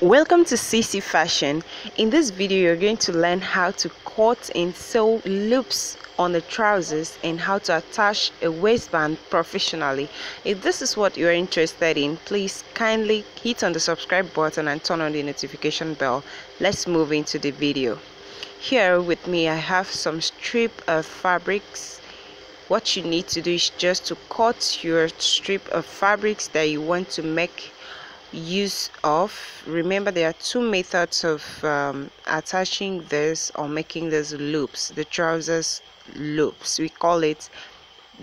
Welcome to CC Fashion. In this video you're going to learn how to cut and sew loops on the trousers and how to attach a waistband professionally. If this is what you're interested in, please kindly hit on the subscribe button and turn on the notification bell. Let's move into the video. Here with me I have some strip of fabrics. What you need to do is just to cut your strip of fabrics that you want to make use of. Remember, there are two methods of attaching this or making these loops, the trousers loops. We call it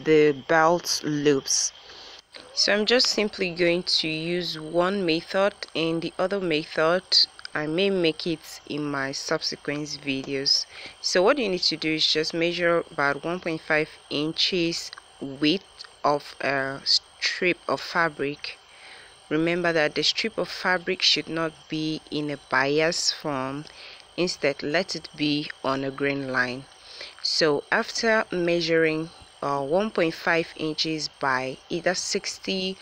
the belt loops. So I'm just simply going to use one method, and the other method I may make it in my subsequent videos. So what you need to do is just measure about 1.5 inches width of a strip of fabric. Remember that the strip of fabric should not be in a bias form. Instead, let it be on a grain line. So after measuring 1.5 inches by either 60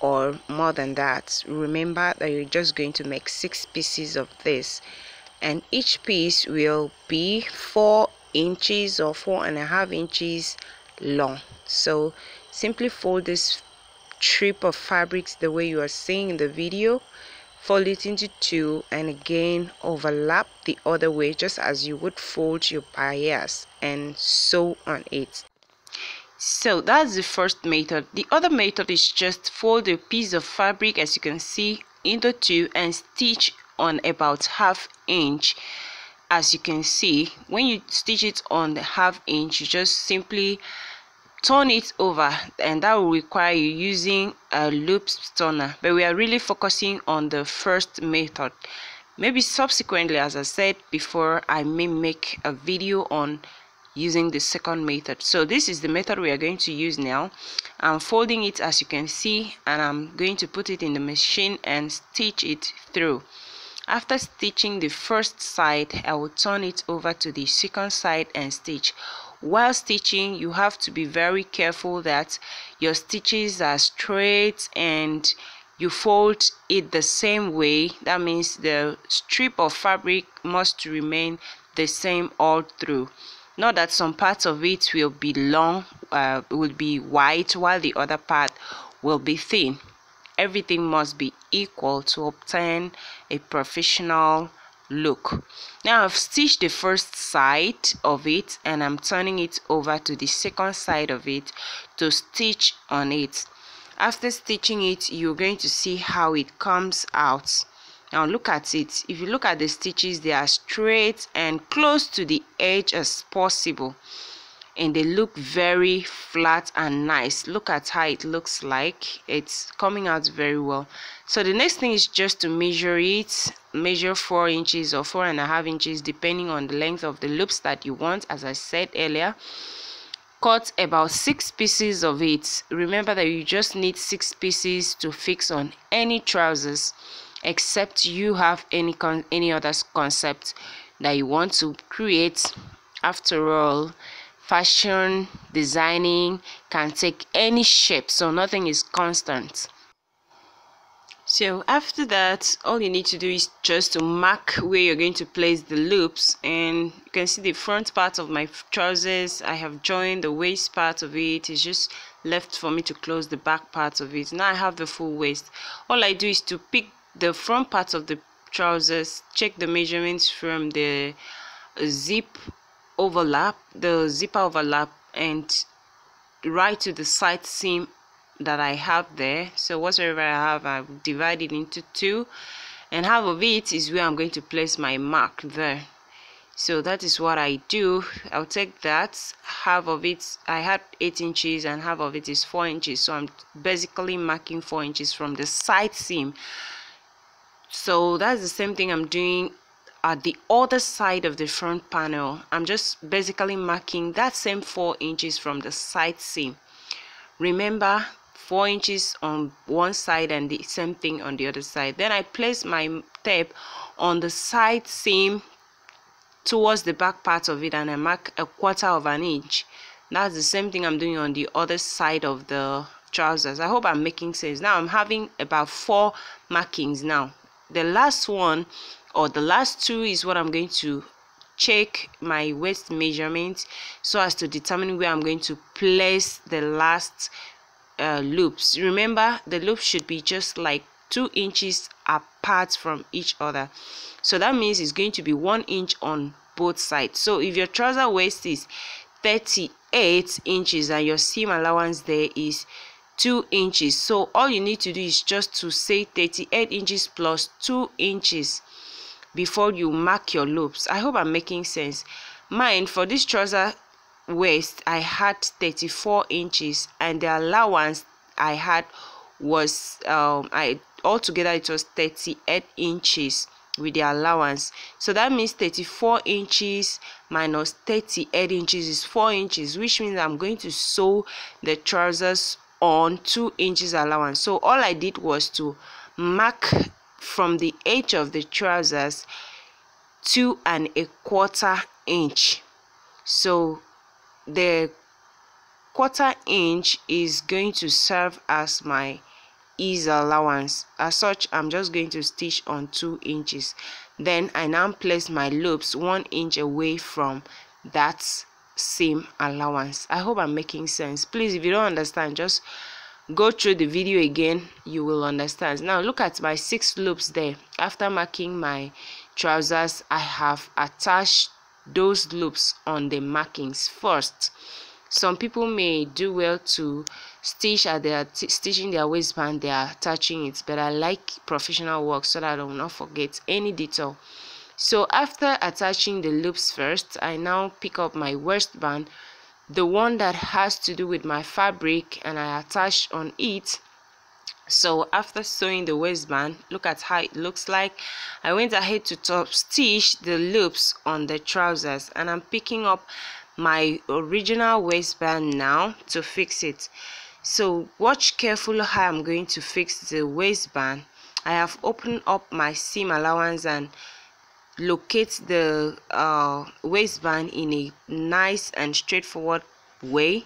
or more than that, remember that you're just going to make 6 pieces of this, and each piece will be 4 inches or 4.5 inches long. So simply fold this strip of fabrics the way you are seeing in the video, fold it into two, and again overlap the other way just as you would fold your bias and sew on it. So that's the first method. The other method is just fold a piece of fabric, as you can see, into two and stitch on about 1/2 inch. As you can see, when you stitch it on the 1/2 inch, you just simply turn it over, and that will require you using a loop turner, but we are really focusing on the first method. Maybe subsequently, as I said before, I may make a video on using the second method. So this is the method we are going to use now. I'm folding it, as you can see, and I'm going to put it in the machine and stitch it through. After stitching the first side, I will turn it over to the second side and stitch. While stitching, you have to be very careful that your stitches are straight and you fold it the same way. That means the strip of fabric must remain the same all through. Not that some parts of it will be long, will be wide, while the other part will be thin. Everything must be equal to obtain a professional look. Now I've stitched the first side of it, and I'm turning it over to the second side of it to stitch on it. After stitching it, you're going to see how it comes out. Now look at it. If you look at the stitches, they are straight and close to the edge as possible, and they look very flat and nice. Look at how it looks like. It's coming out very well. So the next thing is just to measure it. Measure 4 inches or 4.5 inches depending on the length of the loops that you want, as I said earlier. Cut about 6 pieces of it. Remember that you just need 6 pieces to fix on any trousers, except you have any other concept that you want to create. After all, fashion designing can take any shape, so nothing is constant. So after that, all you need to do is just to mark where you're going to place the loops, and you can see the front part of my trousers. I have joined the waist part of it. It's just left for me to close the back part of it. Now I have the full waist. All I do is to pick the front part of the trousers, check the measurements from the zipper overlap, and right to the side seam that I have there. So whatever I have, I've divided into two, and half of it is where I'm going to place my mark there. So that is what I do. I'll take that half of it. I had 8 inches and half of it is 4 inches, so I'm basically marking 4 inches from the side seam. So that's the same thing I'm doing at the other side of the front panel. I'm just basically marking that same 4 inches from the side seam. Remember, 4 inches on one side and the same thing on the other side. Then I place my tape on the side seam towards the back part of it, and I mark 1/4 inch. That's the same thing I'm doing on the other side of the trousers. I hope I'm making sense. Now I'm having about 4 markings now. the last one, or the last two, is what I'm going to check my waist measurement so as to determine where I'm going to place the last loops. Remember, the loop should be just like 2 inches apart from each other, so that means it's going to be 1 inch on both sides. So if your trouser waist is 38 inches and your seam allowance there is 2 inches, so all you need to do is just to say 38 inches plus 2 inches before you mark your loops. I hope I'm making sense. Mine, for this trouser waist, I had 34 inches, and the allowance I had was altogether it was 38 inches with the allowance. So that means 34 inches minus 38 inches is 4 inches, which means I'm going to sew the trousers on 2 inches allowance. So all I did was to mark from the edge of the trousers 2¼ inch. So the 1/4 inch is going to serve as my ease allowance. As such, I'm just going to stitch on 2 inches. Then I now place my loops 1 inch away from that seam allowance. I hope I'm making sense. Please, if you don't understand, just go through the video again, you will understand. Now look at my 6 loops there. After marking my trousers, I have attached those loops on the markings first. Some people may do well to stitch at their stitching their waistband, they are attaching it, but I like professional work so that I will not forget any detail. So after attaching the loops first, I now pick up my waistband, the one that has to do with my fabric, and I attach on it. So after sewing the waistband, look at how it looks like. I went ahead to top stitch the loops on the trousers, and I'm picking up my original waistband now to fix it. So watch carefully how I'm going to fix the waistband. I have opened up my seam allowance and locate the waistband in a nice and straightforward way.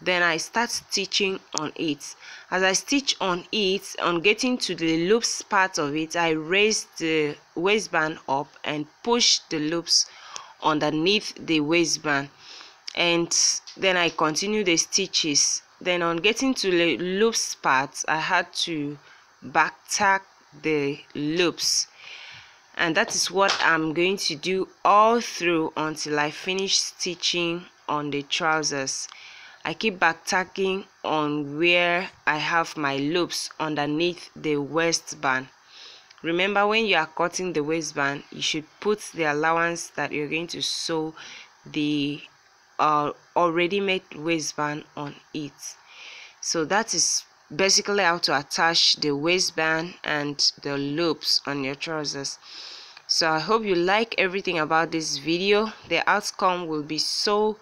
Then I start stitching on it. As I stitch on it, on getting to the loops part of it, I raise the waistband up and push the loops underneath the waistband, and then I continue the stitches. Then on getting to the loops part, I had to back tack the loops, and that is what I'm going to do all through until I finish stitching on the trousers. I keep back tacking on where I have my loops underneath the waistband. Remember, when you are cutting the waistband, you should put the allowance that you're going to sew the already made waistband on it. So that is basically how to attach the waistband and the loops on your trousers. So I hope you like everything about this video. The outcome will be so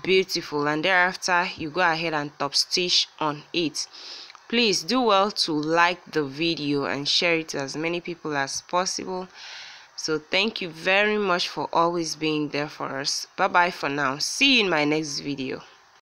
beautiful, and thereafter you go ahead and top stitch on it. Please do well to like the video and share it to as many people as possible. So thank you very much for always being there for us. Bye bye for now. See you in my next video.